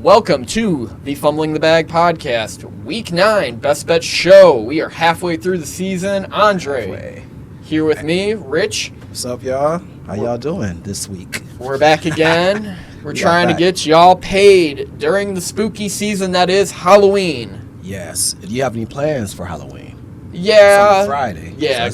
Welcome to the Fumbling the Bag podcast, Week 9, Best Bet Show. We are halfway through the season. Andre, here with me, Rich. What's up, y'all? How y'all doing this week? We're back again. We're trying to get y'all paid during the spooky season that is Halloween. Yes. Do you have any plans for Halloween? Yeah. It's Friday. Yeah, I'm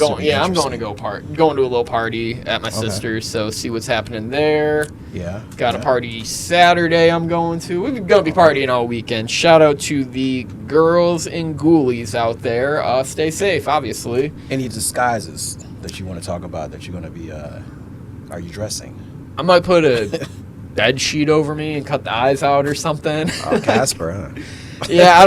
going to going to a little party at my sister's, so see what's happening there. Yeah. Got a party Saturday I'm going to. We're going to be partying all weekend. Shout out to the girls and ghoulies out there. Stay safe, obviously. Any disguises that you want to talk about that you're going to be, are you dressing? I might put a bed sheet over me and cut the eyes out or something. Oh, Casper, huh? Yeah, I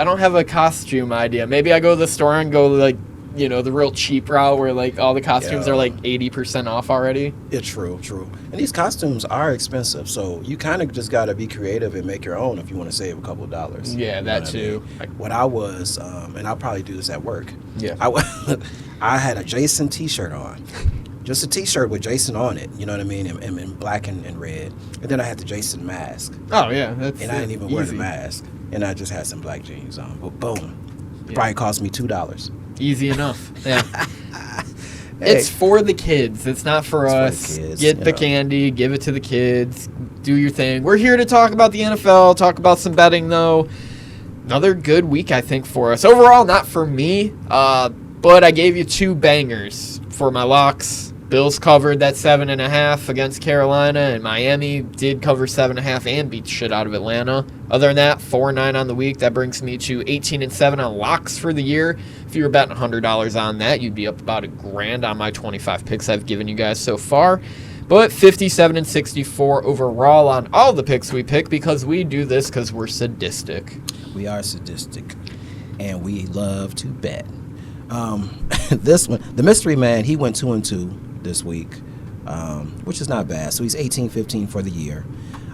don't have a costume idea. Maybe I go to the store and go like, the real cheap route where like all the costumes are like 80% off already. Yeah, true. And these costumes are expensive, so you kind of just got to be creative and make your own if you want to save a couple of dollars. Yeah, that too. What I was, and I'll probably do this at work. Yeah. I had a Jason t-shirt on. Just a t-shirt with Jason on it, you know what I mean, and in black and red. And then I had the Jason mask. Oh, yeah. And I didn't even wear the mask. And I just had some black jeans on. But boom. It probably cost me $2. Easy enough. Yeah. Hey, it's for the kids. It's not for us. Get the candy. Give it to the kids. Do your thing. We're here to talk about the NFL, talk about some betting, though. Another good week, I think, for us. Overall, not for me, but I gave you two bangers for my locks. Bills covered that 7.5 against Carolina, and Miami did cover 7.5 and beat the shit out of Atlanta. Other than that, 4-9 on the week. That brings me to 18-7 on locks for the year. If you were betting $100 on that, you'd be up about $1,000 on my 25 picks I've given you guys so far. But 57-64 overall on all the picks we pick because we do this because we're sadistic. We are sadistic, and we love to bet. This one, the mystery man, he went 2-2 this week, which is not bad. So he's 18-15 for the year.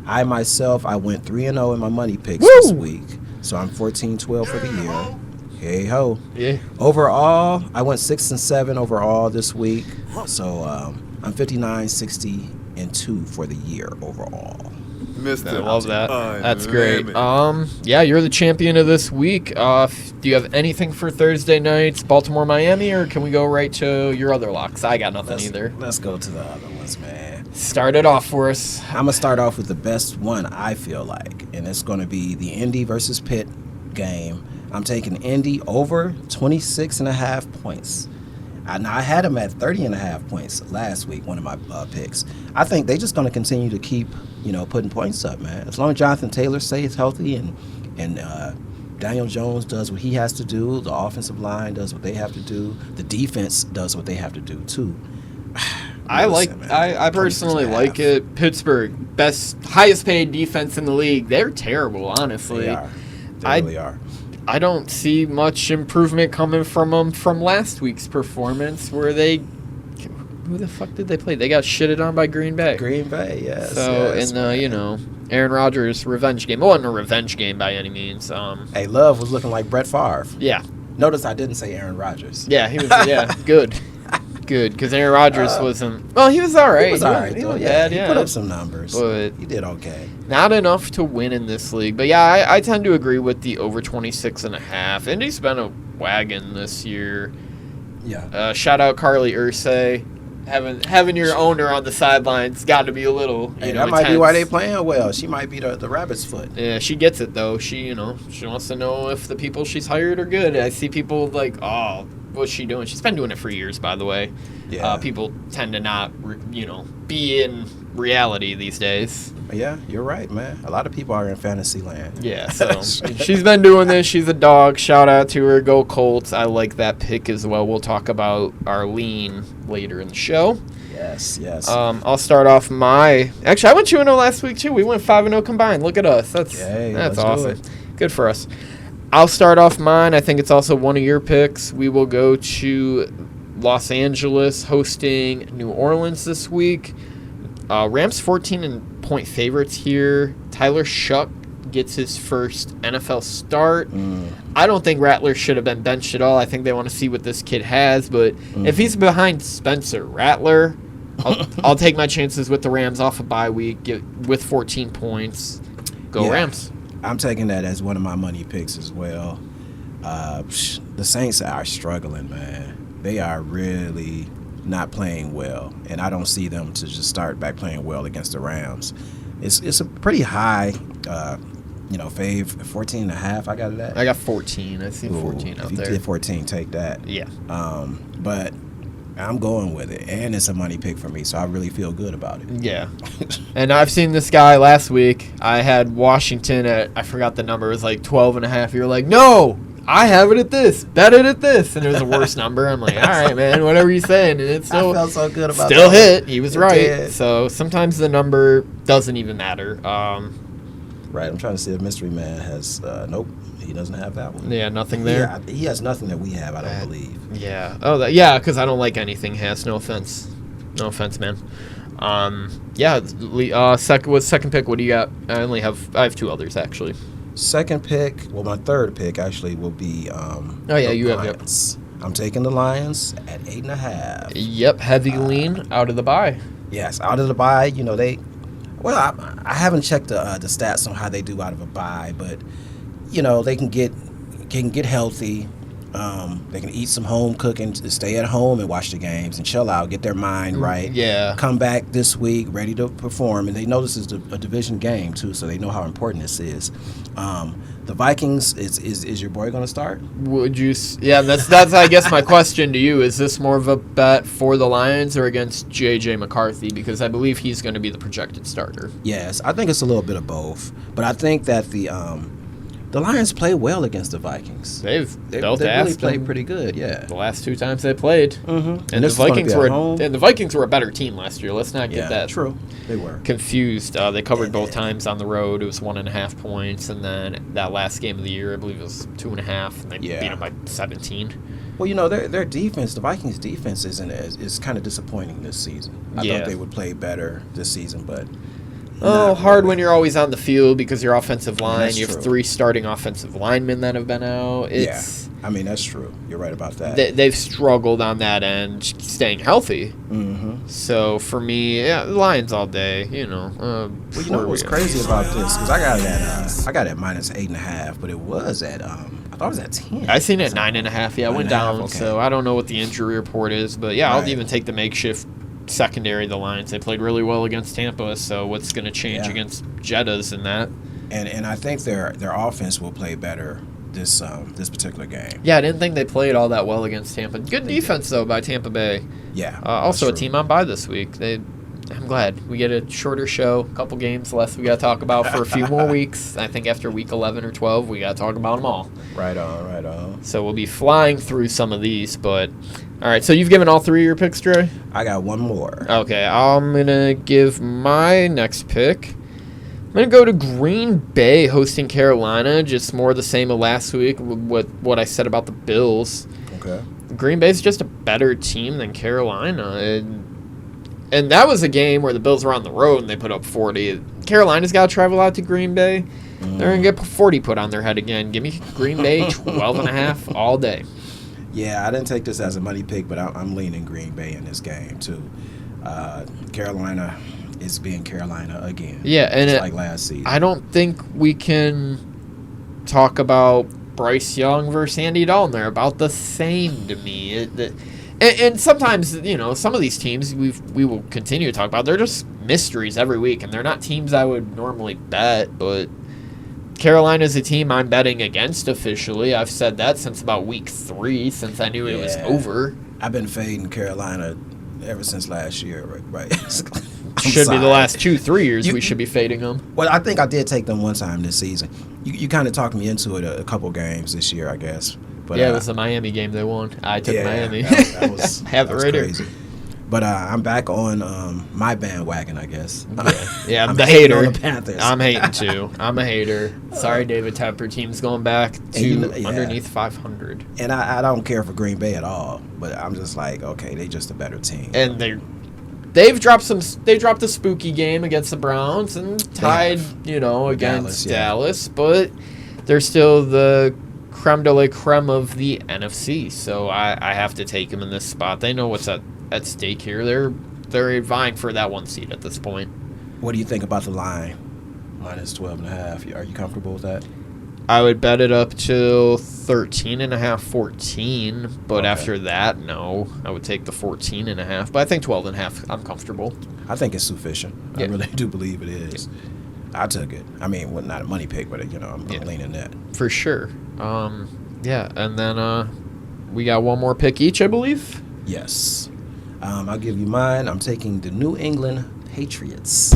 I myself, I went 3-0 in my money picks this week, so I'm 14-12 for the year. Hey ho! Yeah. Overall, I went 6-7 overall this week, so I'm 59-60-2 for the year overall. I love that. That's great. Yeah, you're the champion of this week. Do you have anything for Thursday nights, Baltimore, Miami, or can we go right to your other locks? I got nothing either. Let's go to the other ones, man. Start it off for us. I'm gonna start off with the best one I feel like, and it's gonna be the Indy versus Pitt game. I'm taking Indy over 26.5 points. I had them at 30.5 points last week, one of my picks. I think they're just going to continue to keep, putting points up, man. As long as Jonathan Taylor stays healthy and Daniel Jones does what he has to do, the offensive line does what they have to do, the defense does what they have to do too. I personally like it. Pittsburgh, highest paid defense in the league. They're terrible, honestly. They are. They really are. I don't see much improvement coming from them from last week's performance where who the fuck did they play? They got shitted on by Green Bay. Green Bay, yes. So, Aaron Rodgers' revenge game. It wasn't a revenge game by any means. Hey, Love was looking like Brett Favre. Yeah. Notice I didn't say Aaron Rodgers. Yeah, he was, good. Good, because Aaron Rodgers wasn't... Well, he was all right. He was all right, he though. was Yeah, bad, he put up some numbers. But he did okay. Not enough to win in this league. But, yeah, I tend to agree with the over 26.5. Indy's been a wagon this year. Yeah. Shout out Carly Ursay. Having your owner on the sidelines got to be a little, that might be why they playing well. She might be the rabbit's foot. Yeah, she gets it, though. She wants to know if the people she's hired are good. I see people like, oh, what's she doing? She's been doing it for years, by the way. Yeah. People tend to not, be in reality these days. Yeah, you're right, man. A lot of people are in fantasy land. Yeah, so she's been doing this. She's a dog. Shout out to her. Go Colts. I like that pick as well. We'll talk about our lean later in the show. Yes. I'll start off Actually, I went 2-0 last week, too. We went 5-0 combined. Look at us. That's awesome. Good for us. I'll start off mine. I think it's also one of your picks. We will go to Los Angeles hosting New Orleans this week. Rams 14-point favorites here. Tyler Shuck gets his first NFL start. I don't think Rattler should have been benched at all. I think they want to see what this kid has. But if he's behind Spencer Rattler, I'll take my chances with the Rams off a bye week with 14 points. Go Rams. I'm taking that as one of my money picks as well. The Saints are struggling, man. They are really not playing well, and I don't see them to just start back playing well against the Rams. It's a pretty high, fave 14.5. I got it at. I got 14. I see 14 out there. If you did 14, take that. Yeah. But I'm going with it, and it's a money pick for me, so I really feel good about it. Yeah. And I've seen this guy last week. I had Washington at, I forgot the number, it was like 12.5. You're like, no, I have it at this. Bet it at this. And it was a worse number. I'm like, all right, man, whatever you're saying. And it still, I felt so good about still that. hit. He was right. So sometimes the number doesn't even matter. Right. I'm trying to see if Mystery Man has, nope, he doesn't have that one. Yeah, nothing there. Yeah, he has nothing that we have, I don't believe. Yeah. Oh, yeah, because I don't like anything has. No offense. No offense, man. Second pick, what do you got? I have two others, actually. Second pick, well, my third pick actually will be you have Lions. I'm taking the Lions at 8.5. Yep, heavy lean out of the bye. Yes, out of the bye. I haven't checked the stats on how they do out of a bye, but they can get healthy. They can eat some home cooking, stay at home and watch the games and chill out, get their mind right. Yeah. Come back this week ready to perform, and they know this is a division game too, so they know how important this is. The Vikings, is your boy going to start? Would you? Yeah, that's I guess my question to you. Is this more of a bet for the Lions or against J.J. McCarthy? Because I believe he's going to be the projected starter. Yes, I think it's a little bit of both, but I think that the Lions play well against the Vikings. They really played pretty good, yeah. The last two times they played, mm-hmm. and the Vikings were a better team last year. Let's not get that true. They were confused. They covered both times on the road. It was 1.5 points, and then that last game of the year, I believe it was 2.5, and they beat them by 17. Well, their defense, the Vikings' defense, is kind of disappointing this season. I thought they would play better this season, but. Hard when you're always on the field because your offensive line, you have true. 3 starting offensive linemen that have been out. That's true. You're right about that. They've struggled on that end, staying healthy. Mm-hmm. So for me, Lions all day. What's crazy about this? Because I got it minus 8.5, but it was at I thought it was at 10. I seen it 9.5. Yeah, it went down. Okay. So I don't know what the injury report is, but I'll even take the makeshift secondary of the Lions. They played really well against Tampa, so what's going to change against Jettas in that? And I think their offense will play better this particular game. Yeah, I didn't think they played all that well against Tampa. Good defense though by Tampa Bay. Yeah. Also a team on bye this week. I'm glad we get a shorter show, a couple games less we got to talk about for a few more weeks. I think after week 11 or 12, we got to talk about them all. Right on. So we'll be flying through some of these, but all right. So you've given all 3 of your picks, Dre? I got one more. Okay, I'm gonna give my next pick. I'm going to go to Green Bay hosting Carolina, just more the same of last week with what I said about the Bills. Okay. Green Bay's just a better team than Carolina. And that was a game where the Bills were on the road and they put up 40. Carolina's got to travel out to Green Bay. They're going to get 40 put on their head again. Give me Green Bay 12.5 all day. Yeah, I didn't take this as a money pick, but I'm leaning Green Bay in this game too. Carolina is being Carolina again. Yeah, and like last season. I don't think we can talk about Bryce Young versus Andy Dalton. They're about the same to me. And sometimes, some of these teams we will continue to talk about. They're just mysteries every week, and they're not teams I would normally bet. But Carolina's a team I'm betting against officially. I've said that since about week 3, since I knew it was over. I've been fading Carolina ever since last year, right? Should be the last 2-3 years we should be fading them. Well, I think I did take them one time this season. You kind of talked me into it a couple games this year, I guess. But, it was the Miami game they won. I took Miami. That was, have it right crazy. But I'm back on my bandwagon, I guess. Yeah, I'm the hater. On the Panthers. I'm hating too. I'm a hater. Sorry, David Tepper. Team's going back to underneath 500. And I don't care for Green Bay at all. But I'm just like, okay, they just a better team. And they've dropped the spooky game against the Browns and tied, against Dallas, but they're still the creme de la creme of the NFC. So I have to take them in this spot. They know what's at stake here. They're vying for that 1 seed at this point. What do you think about the line? minus 12.5. Are you comfortable with that? I would bet it up to 13.5, 14. But Okay. after that, no. I would take the 14.5. But I think 12.5, I'm comfortable. I think it's sufficient. Yeah. I really do believe it is. I took it. I mean, well, not a money pick, but I'm leaning that. For sure. Yeah, and then we got one more pick each, I believe. Yes. I'll give you mine. I'm taking the New England Patriots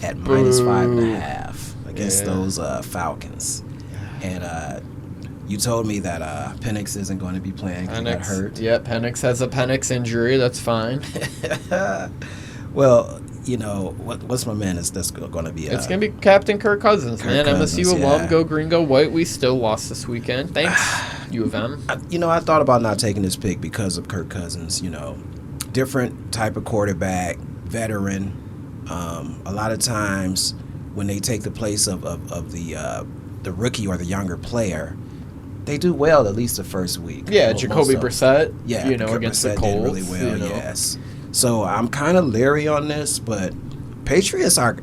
at minus 5.5 against those Falcons. And you told me that Penix isn't going to be playing. He got hurt. Yeah, Penix has a Penix injury. That's fine. Well, what's my man? That's going to be. It's going to be Captain Kirk Cousins, man. Cousins, MSU will love go green, go white. We still lost this weekend. Thanks, U of M. I thought about not taking this pick because of Kirk Cousins. Different type of quarterback, veteran. A lot of times when they take the place of the rookie or the younger player, they do well at least the first week. Yeah, Jacoby Brissett. Yeah, against Brissett the Colts. did really well. Yes. So I'm kind of leery on this, but Patriots are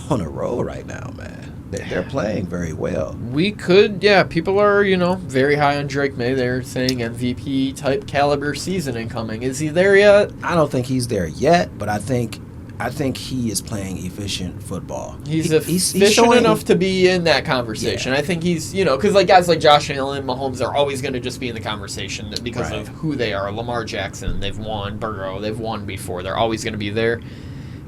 on a roll right now, man. They're playing very well. We could, people are, very high on Drake May. They're saying MVP type caliber season incoming. Is he there yet? I don't think he's there yet, but I think he is playing efficient football. He's efficient enough to be in that conversation. Yeah. I think he's, because guys like Josh Allen, Mahomes are always going to just be in the conversation because of who they are. Lamar Jackson, they've won. Burrow, they've won before. They're always going to be there.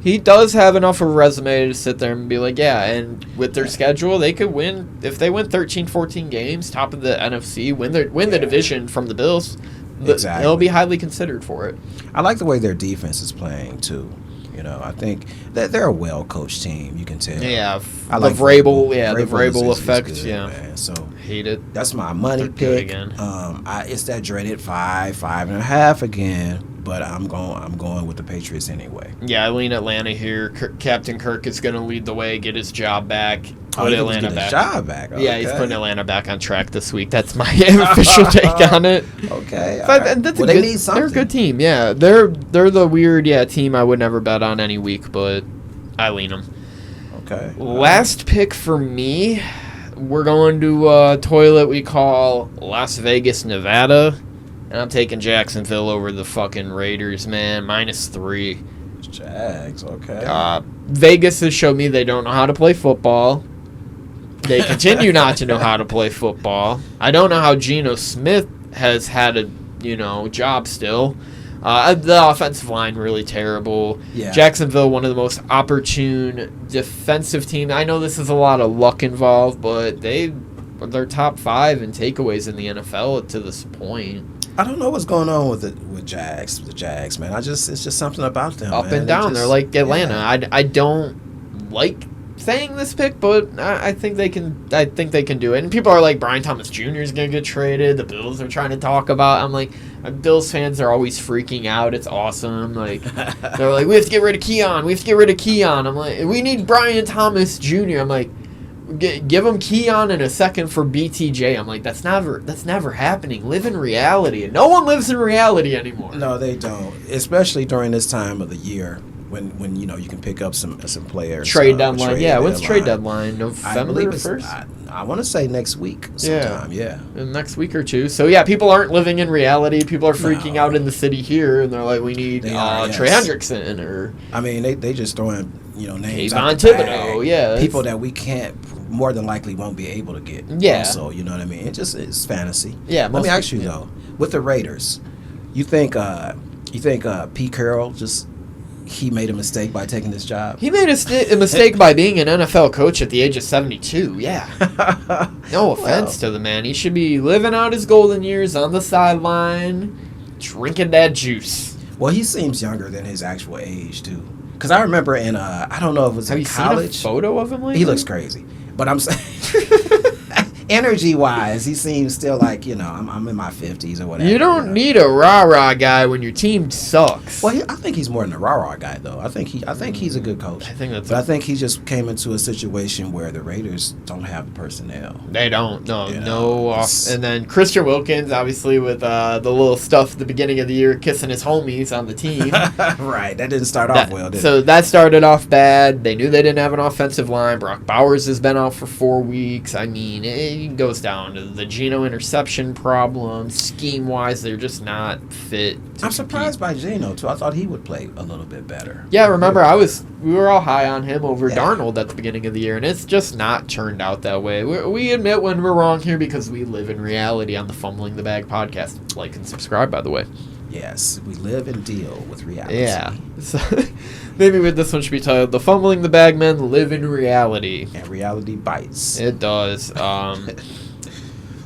He does have enough of a resume to sit there and be like, and with their schedule, they could win. If they win 13, 14 games, top of the NFC, win the division from the Bills, they'll be highly considered for it. I like the way their defense is playing, too. I think that they're a well-coached team. You can tell. Yeah, I like Vrabel. The Vrabel effect. Good, man. So hate it. That's my money pick. Again. It's that dreaded 5.5 again. But I'm going with the Patriots anyway. Yeah, I lean Atlanta here. Captain Kirk is going to lead the way, get his job back. Put Atlanta back. His job back. Okay. Yeah, he's putting Atlanta back on track this week. That's my official take on it. Okay. But that's they need something. They're a good team. Yeah, they're the weird team I would never bet on any week, but I lean them. Okay. Last pick for me, we're going to a toilet we call Las Vegas, Nevada. And I'm taking Jacksonville over the fucking Raiders, man. -3. Jags, okay. Vegas has showed me they don't know how to play football. They continue not to know how to play football. I don't know how Geno Smith has had a job still. The offensive line really terrible. Yeah. Jacksonville, one of the most opportune defensive teams. I know this is a lot of luck involved, but they're top 5 in takeaways in the NFL to this point. I don't know what's going on with the Jags, man. It's just something about them. Up and down. They're like Atlanta. Yeah. I don't like saying this pick, but I think they can. I think they can do it. And people are like, Brian Thomas Jr. is gonna get traded. The Bills are trying to talk about. I'm like, Bills fans are always freaking out. It's awesome. Like they're like, we have to get rid of Keon. I'm like, we need Brian Thomas Jr. I'm like, give him Keon in a second for BTJ. I'm like, that's never happening. Live in reality. And no one lives in reality anymore. No, they don't. Especially during this time of the year when you can pick up some players. Trade deadline. When's trade deadline? November 1st? I want to say next week sometime. Yeah. In the next week or two. So, people aren't living in reality. People are freaking out in the city here, and they're like, we need Trey Hendrickson. Or I mean, they just throwing, names Kayvon Thibodeau. People that we can't, more than likely won't be able to get. Yeah. So, you know what I mean? It's fantasy. Yeah. Let me ask you, though, with the Raiders, you think Pete Carroll he made a mistake by taking this job? He made a mistake by being an NFL coach at the age of 72, yeah. No offense to the man. He should be living out his golden years on the sideline, drinking that juice. Well, he seems younger than his actual age, too. Because I remember in, I don't know if it was in college. Have you seen a photo of him lately? He looks crazy. But I'm saying, energy-wise, he seems still like, I'm in my 50s or whatever. You don't need a rah-rah guy when your team sucks. Well, I think he's more than a rah-rah guy, though. I think he's a good coach. I think I think he just came into a situation where the Raiders don't have the personnel. They don't. No. And then Christian Wilkins, obviously, with the little stuff at the beginning of the year, kissing his homies on the team. Right. That didn't start off well, did it? So that started off bad. They knew they didn't have an offensive line. Brock Bowers has been out for 4 weeks. I mean, it goes down to the Geno interception problem. Scheme-wise, they're just not fit. I'm surprised by Geno, too. I thought he would play a little bit better. Yeah, remember, we were all high on him over Darnold at the beginning of the year, and it's just not turned out that way. We admit when we're wrong here because we live in reality on the Fumbling the Bag podcast. Like and subscribe, by the way. Yes, we live and deal with reality. Yeah. So, maybe with this one should be titled, The Fumbling the Bag Men Live in Reality. And reality bites. It does.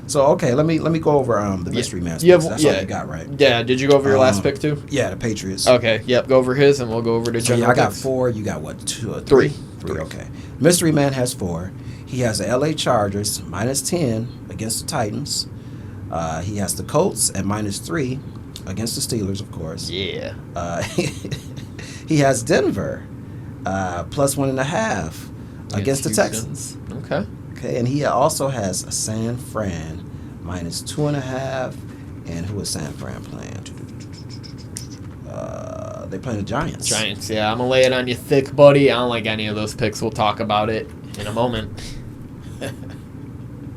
So, okay, let me go over the mystery man. That's all you got, right? Yeah, did you go over your last pick, too? Yeah, the Patriots. Okay, yep, go over his, and we'll go over to general I got picks. 4. You got what, 2 or 3? 3, okay. Mystery man has 4. He has the LA Chargers, -10 against the Titans. He has the Colts at -3 against the Steelers, of course. Yeah. He has Denver +1.5 against the Texans. Okay. Okay, and he also has San Fran -2.5. And who is San Fran playing? They playing the Giants. Giants, yeah. I'm going to lay it on you thick, buddy. I don't like any of those picks. We'll talk about it in a moment.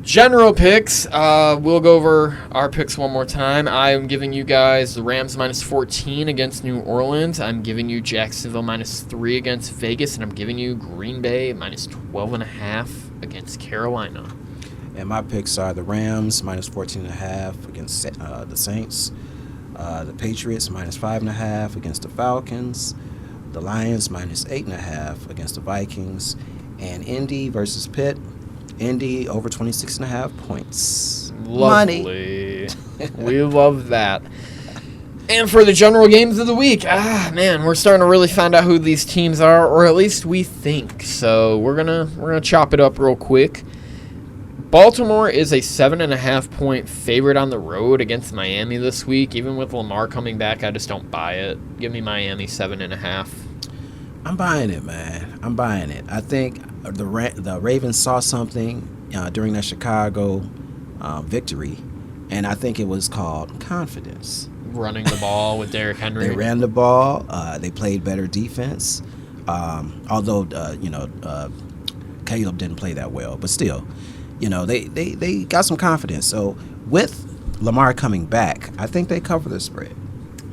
General picks. We'll go over our picks one more time. I'm giving you guys the Rams -14 against New Orleans. I'm giving you Jacksonville -3 against Vegas. And I'm giving you Green Bay -12.5 against Carolina. And my picks are the Rams -14.5 against the Saints. The Patriots -5.5 against the Falcons. The Lions -8.5 against the Vikings. And Indy versus Pitt. Indy over 26.5 points. Lovely. Money. We love that. And for the general games of the week, man, we're starting to really find out who these teams are, or at least we think. So we're gonna chop it up real quick. Baltimore is a 7.5 point favorite on the road against Miami this week. Even with Lamar coming back, I just don't buy it. Give me Miami 7.5. I'm buying it, man. I'm buying it. I think the Ravens saw something during that Chicago victory, and I think it was called confidence. Running the ball with Derrick Henry. They ran the ball. They played better defense. Although Caleb didn't play that well, but still, they got some confidence. So with Lamar coming back, I think they cover the spread.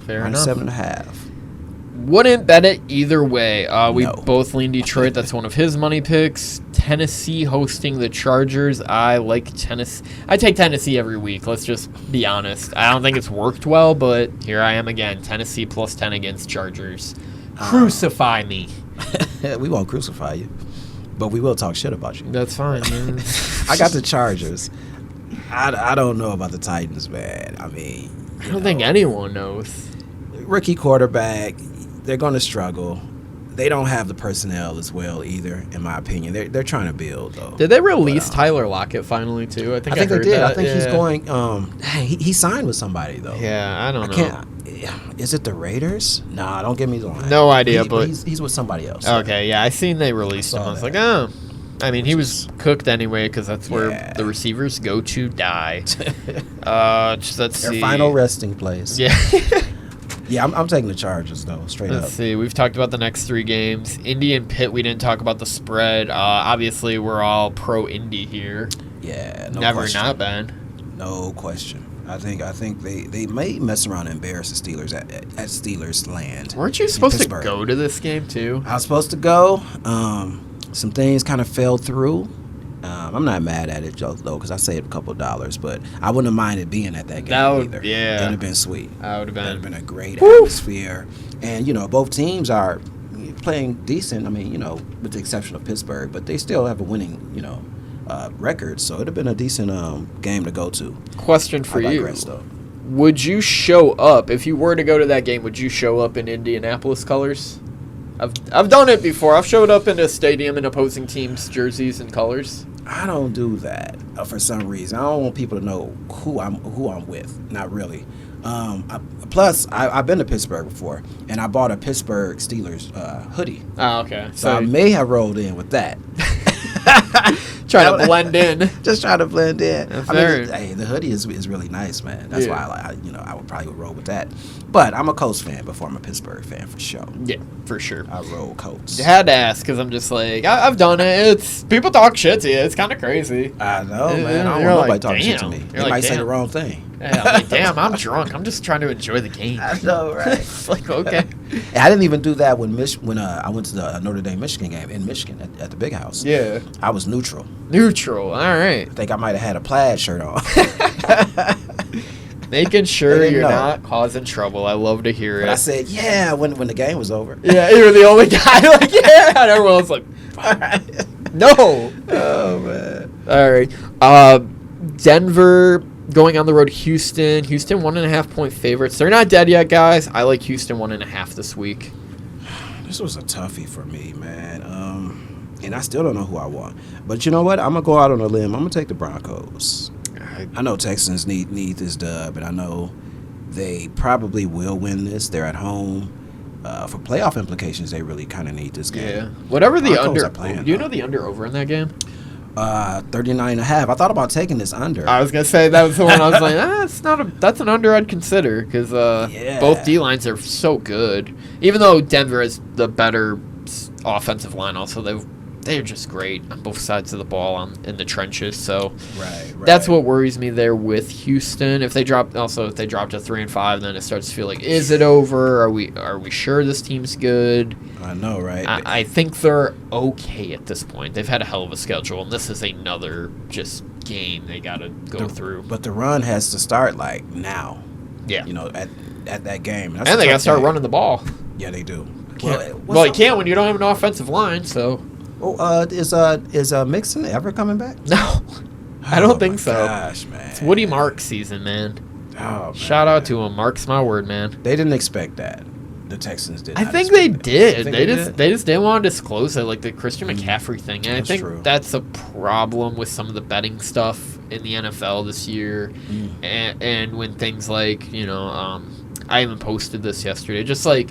Fair enough. 7.5. Wouldn't bet it either way. We No. both lean Detroit. That's one of his money picks. Tennessee hosting the Chargers. I like Tennessee. I take Tennessee every week. Let's just be honest. I don't think it's worked well, but here I am again. Tennessee +10 against Chargers. Crucify me. We won't crucify you, but we will talk shit about you. That's fine, man. I got the Chargers. I don't know about the Titans, man. I mean, I don't think anyone knows. Rookie quarterback. They're going to struggle. They don't have the personnel as well either, in my opinion. They're trying to build, though. Did they release Tyler Lockett finally, too? I think they heard did. that. I think he's Yeah. going he signed with somebody, though. Yeah, I don't know. Is it the Raiders? Nah, don't give me the line. No idea, but he's with somebody else. Okay, yeah, I seen they released him. I was like, oh. I mean, he was cooked anyway because that's where the receivers go to die. Let's see. Their final resting place. Yeah. Yeah, I'm taking the Chargers, though, straight up. Let's see. We've talked about the next 3 games. Indy and Pitt, we didn't talk about the spread. Obviously, we're all pro-Indy here. Yeah, no Never question. not been. No question. I think they may mess around and embarrass the Steelers at Steelers land. Weren't you supposed to Pittsburgh. go to this game, too? I was supposed to go. Some things kind of fell through. I'm not mad at it, though, because I saved a couple of dollars, but I wouldn't have minded being at that game either. Yeah. That would have been sweet. That would have been a great atmosphere. And, both teams are playing decent, with the exception of Pittsburgh, but they still have a winning, record, so it would have been a decent game to go to. Question for you. Digress, though. Would you show up, if you were to go to that game, would you show up in Indianapolis colors? I've done it before. I've showed up in a stadium in opposing teams' jerseys and colors. I don't do that for some reason. I don't want people to know who I'm with. Not really. Plus, I've been to Pittsburgh before, and I bought a Pittsburgh Steelers hoodie. Oh, okay. So I may have rolled in with that. Trying to blend in. Just trying to blend in. That's hey, the hoodie is really nice, man. That's why I would probably roll with that. But I'm a Colts fan before I'm a Pittsburgh fan for sure. Yeah, for sure. I roll Colts. You had to ask because I'm just like I've done it. It's people talk shit to you. It's kind of crazy. I know, man. I don't want nobody talking shit to me. They might say the wrong thing. Yeah, I'm like, damn, I'm drunk. I'm just trying to enjoy the game. I know, right? It's like, okay. I didn't even do that when I went to the Notre Dame Michigan game in Michigan at the Big House. Yeah. I was neutral. Neutral. All right. I think I might have had a plaid shirt on. Making sure you're not causing trouble. I love to hear it. I said, yeah, when the game was over. Yeah, you were the only guy like, yeah. And everyone was like, no. Oh, man. All right. Denver going on the road, Houston. Houston 1.5 point favorites. They're not dead yet, guys. I like Houston 1.5 this week. This was a toughie for me, man. And I still don't know who I want. But you know what? I'm going to go out on a limb. I'm going to take the Broncos. I know Texans need this dub, and I know they probably will win this. They're at home. For playoff implications, they really kind of need this game. Yeah. Whatever the Broncos under. Playing, do you know the under-over in that game? 39.5. I thought about taking this under. I was gonna say that was the one I was like, that's an under I'd consider because both D lines are so good. Even though Denver is the better offensive line, also they're just great on both sides of the ball in the trenches. So that's what worries me there with Houston. If they drop to 3-5, then it starts to feel like, is it over? Are we sure this team's good? I know, right? I think they're okay at this point. They've had a hell of a schedule, and this is another just game they got to go through. But the run has to start like now. Yeah, at that game, and they got to start running the ball. Yeah, they do. Well, you can't when you don't have an offensive line. So, is Mixon ever coming back? No, I don't think so. Gosh, man, it's Woody Marks season, man. Oh, shout out to him. Mark's my word, man. They didn't expect that. The Texans did. I think they did. They just didn't want to disclose it, like the Christian McCaffrey thing. And I think that's a problem with some of the betting stuff in the NFL this year. And when things like, I even posted this yesterday, just like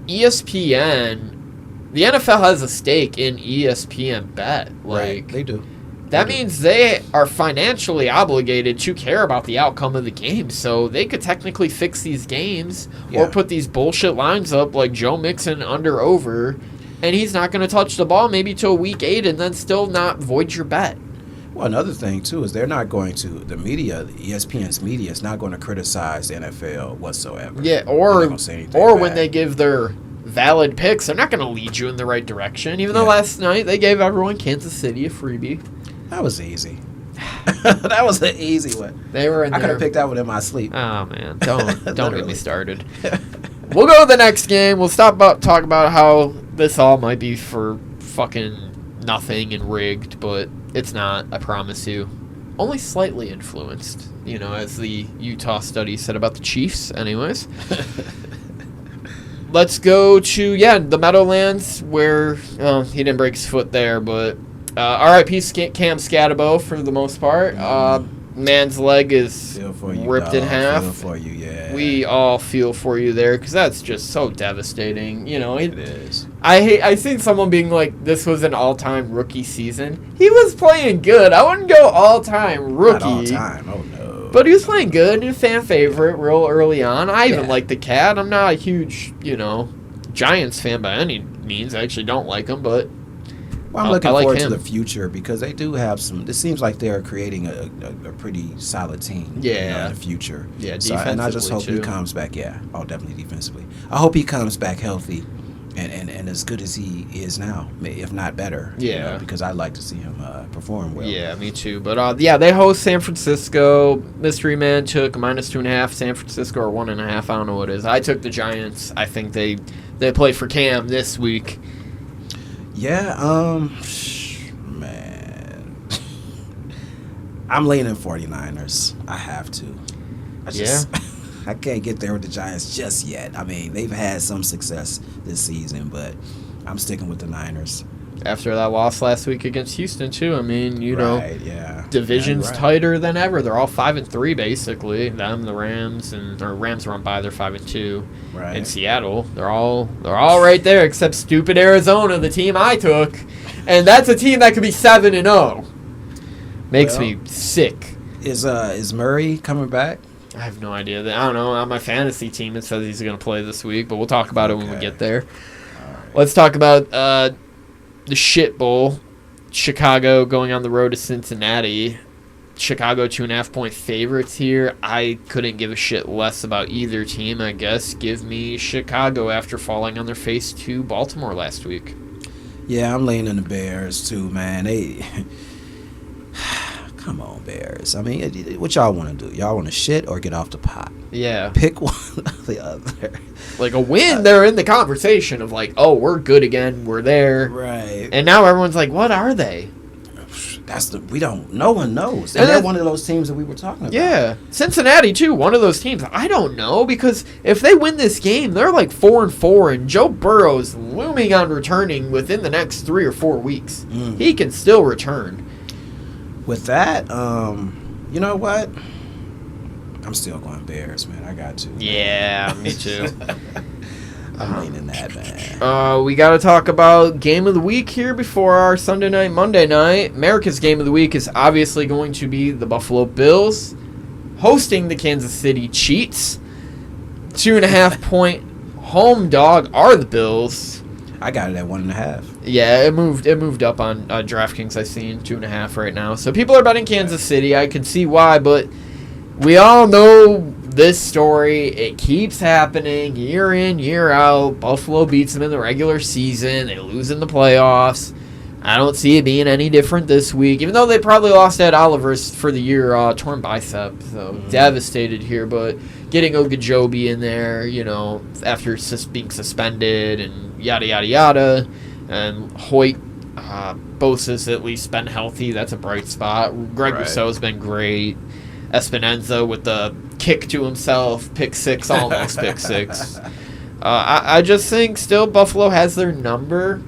ESPN, the NFL has a stake in ESPN Bet. Right, they do. That means they are financially obligated to care about the outcome of the game. So they could technically fix these games or put these bullshit lines up like Joe Mixon under/over, and he's not going to touch the ball maybe till week 8 and then still not void your bet. Well, another thing, too, is they're not going to, the media, ESPN's media is not going to criticize the NFL whatsoever. Yeah, or when they give their valid picks, they're not going to lead you in the right direction. Even though last night they gave everyone Kansas City a freebie. That was easy. That was an easy one. They were in there. I could have picked that one in my sleep. Oh, man. Don't get me started. We'll go to the next game. We'll talk about how this all might be for fucking nothing and rigged, but it's not, I promise you. Only slightly influenced, as the Utah study said about the Chiefs. Anyways. Let's go to, the Meadowlands, where he didn't break his foot there, but R.I.P. Cam Skattebo for the most part. Man's leg is ripped in half. Feel for you, yeah. We all feel for you there because that's just so devastating. It is. I seen someone being like, this was an all-time rookie season. He was playing good. I wouldn't go all-time rookie. Not all-time, oh no. But he was playing good and a fan favorite real early on. I even like the cat. I'm not a huge, Giants fan by any means. I actually don't like him, but I'm looking forward to the future because they do have some. It seems like they're creating a pretty solid team. Yeah, in the future. Yeah, defensively and I just hope he comes back. Yeah, definitely defensively. I hope he comes back healthy and as good as he is now, if not better. Yeah, because I'd like to see him perform well. Yeah, me too. But they host San Francisco. Mystery Man took -2.5. San Francisco or 1.5. I don't know what it is. I took the Giants. I think they play for Cam this week. Yeah, man. I'm leaning 49ers. I have to. I can't get there with the Giants just yet. I mean, they've had some success this season, but I'm sticking with the Niners. After that loss last week against Houston, too. I mean, division's tighter than ever. They're all 5-3, basically. Them, the Rams, or Rams run by. They're 5-2. Right. In Seattle, they're all right there, except stupid Arizona, the team I took, and that's a team that could be 7-0. Makes me sick. Is Murray coming back? I have no idea. I don't know. On my fantasy team, it says he's going to play this week, but we'll talk about it when we get there. Right. Let's talk about the shit bowl. Chicago going on the road to Cincinnati. Chicago 2.5-point favorites here. I couldn't give a shit less about either team, I guess. Give me Chicago after falling on their face to Baltimore last week. Yeah, I'm leaning the Bears too, man. Come on, Bears. I mean, what y'all want to do? Y'all want to shit or get off the pot? Yeah. Pick one or the other. Like a win, they're in the conversation of like, oh, we're good again. We're there. Right. And now everyone's like, what are they? No one knows. And they're one of those teams that we were talking about. Yeah. Cincinnati, too, one of those teams. I don't know, because if they win this game, they're like 4-4, and Joe Burrow's looming on returning within the next 3 or 4 weeks. He can still return. With that, you know what? I'm still going Bears, man. I got to. Yeah, me too. I'm leaning that, man. We got to talk about Game of the Week here before our Sunday night, Monday night. America's Game of the Week is obviously going to be the Buffalo Bills hosting the Kansas City Chiefs. 2.5-point home dog are the Bills. I got it at 1.5. Yeah, it moved up on DraftKings. I've seen 2.5 right now. So people are betting Kansas City. I can see why, but we all know this story. It keeps happening year in, year out. Buffalo beats them in the regular season. They lose in the playoffs. I don't see it being any different this week, even though they probably lost Ed Oliver's for the year, torn bicep. So devastated here, but getting Ogunjobi in there, after being suspended and yada, yada, yada. And Hoyt, Bosa's at least been healthy. That's a bright spot. Greg Rousseau's been great. Espinenza with the kick to himself, pick six, almost pick six. I just think still Buffalo has their number,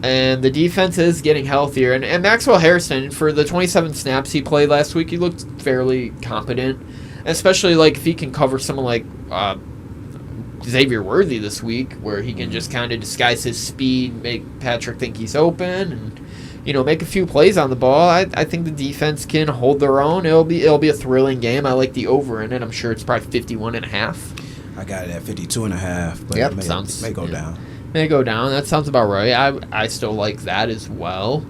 and the defense is getting healthier. And Maxwell Harrison, for the 27 snaps he played last week, he looked fairly competent, especially if he can cover someone like Xavier Worthy this week, where he can just kind of disguise his speed, make Patrick think he's open, and make a few plays on the ball. I think the defense can hold their own. It'll be a thrilling game. I like the over in it. I'm sure it's probably 51.5. I got it at 52.5, but it may go down. May go down. That sounds about right. I still like that as well.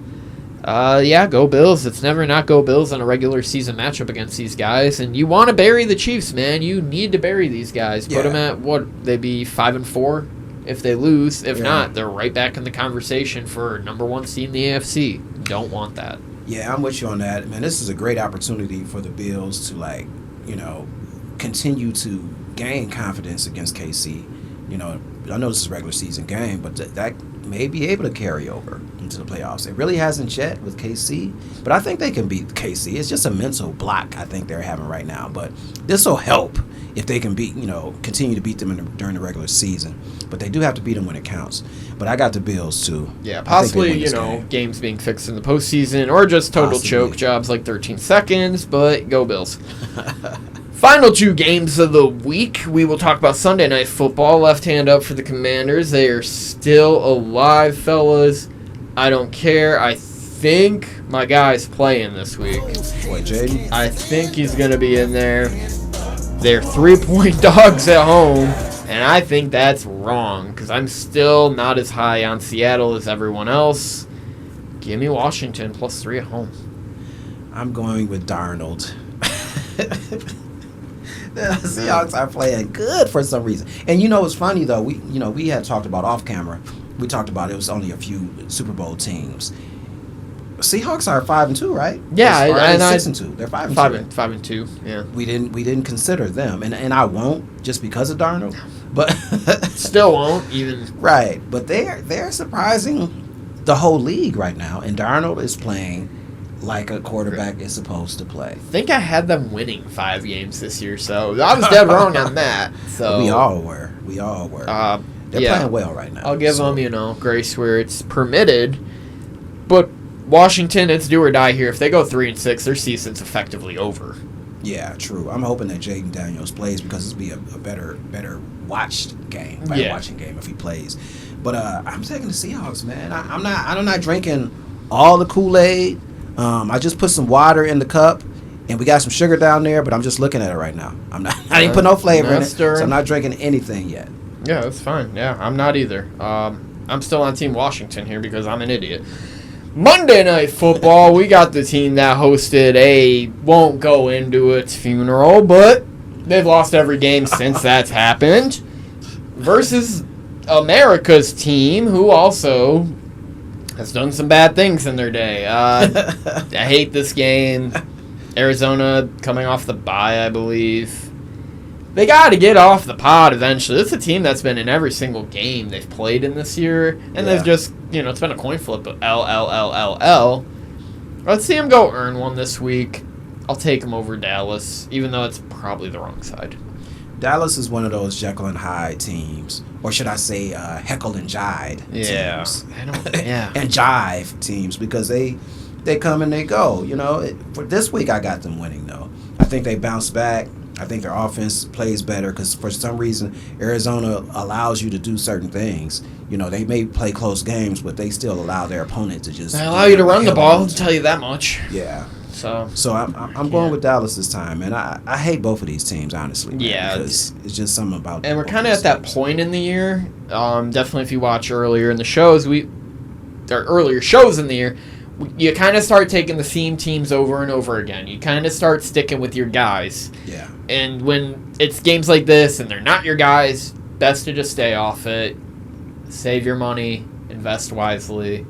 Go Bills. It's never not go Bills in a regular season matchup against these guys. And you want to bury the Chiefs, man. You need to bury these guys. Put them at, they'd be 5-4 if they lose. If not, they're right back in the conversation for number 1 seed in the AFC. Don't want that. Yeah, I'm with you on that. Man, this is a great opportunity for the Bills to, continue to gain confidence against KC. I know this is a regular season game, but that may be able to carry over into the playoffs. It really hasn't yet with KC, but I think they can beat KC. It's just a mental block I think they're having right now, but this will help if they can continue to beat them during the regular season. But they do have to beat them when it counts. But I got the Bills too. Yeah, possibly, games being fixed in the postseason or just total choke jobs like 13 seconds, but go Bills. Final 2 games of the week. We will talk about Sunday Night Football. Left hand up for the Commanders. They are still alive, fellas. I don't care. I think my guy's playing this week. Boy, Jaden? I think he's going to be in there. They're 3-point dogs at home, and I think that's wrong because I'm still not as high on Seattle as everyone else. Give me Washington +3 at home. I'm going with Darnold. The Seahawks are playing good for some reason. And it's funny though, we had talked about off camera. We talked about it was only a few Super Bowl teams. Seahawks are 5-2, right? Yeah, and 6-2. They're 5-2. 5-2. Yeah. We didn't consider them, and I won't just because of Darnold, but still won't even. Right, but they're surprising the whole league right now, and Darnold is playing like a quarterback is supposed to play. I think I had them winning 5 games this year, so I was dead wrong on that. So we all were. They're playing well right now. I'll give them, grace where it's permitted. Washington, it's do or die here. If they go 3-6, their season's effectively over. Yeah, true. I'm hoping that Jaden Daniels plays because it'll be a better watched game, watching game if he plays. But I'm taking the Seahawks, man. I'm not drinking all the Kool-Aid. I just put some water in the cup, and we got some sugar down there. But I'm just looking at it right now. I ain't put no flavor in it, so I'm not drinking anything yet. Yeah, that's fine. Yeah, I'm not either. I'm still on Team Washington here because I'm an idiot. Monday Night Football, we got the team that hosted won't go into its funeral, but they've lost every game since that's happened, versus America's team, who also has done some bad things in their day. I hate this game. Arizona coming off the bye, I believe. They got to get off the pod eventually. It's a team that's been in every single game they've played in this year, and they've just, it's been a coin flip, but L. Let's see them go earn one this week. I'll take them over Dallas, even though it's probably the wrong side. Dallas is one of those Jekyll and Hyde teams, or should I say Heckle and Jide teams. And Jive teams, because they come and they go. For this week I got them winning, though. I think they bounce back. I think their offense plays better because for some reason Arizona allows you to do certain things. They may play close games, but they still allow their opponent to just... They allow you to run the ball, I'll tell you that much. Yeah. So I'm going with Dallas this time, and I hate both of these teams, honestly. Yeah. Because it's just something about... And we're kind of at that point in the year. Definitely if you watch earlier in the shows, earlier shows in the year, you kind of start taking the same teams over and over again. You kind of start sticking with your guys. Yeah. And when it's games like this and they're not your guys, best to just stay off it. Save your money. Invest wisely.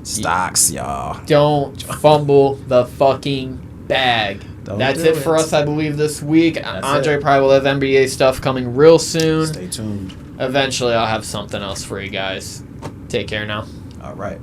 Stocks, y'all. Don't fumble the fucking bag. That's it for us, I believe, this week. Andre probably will have NBA stuff coming real soon. Stay tuned. Eventually, I'll have something else for you guys. Take care now. All right.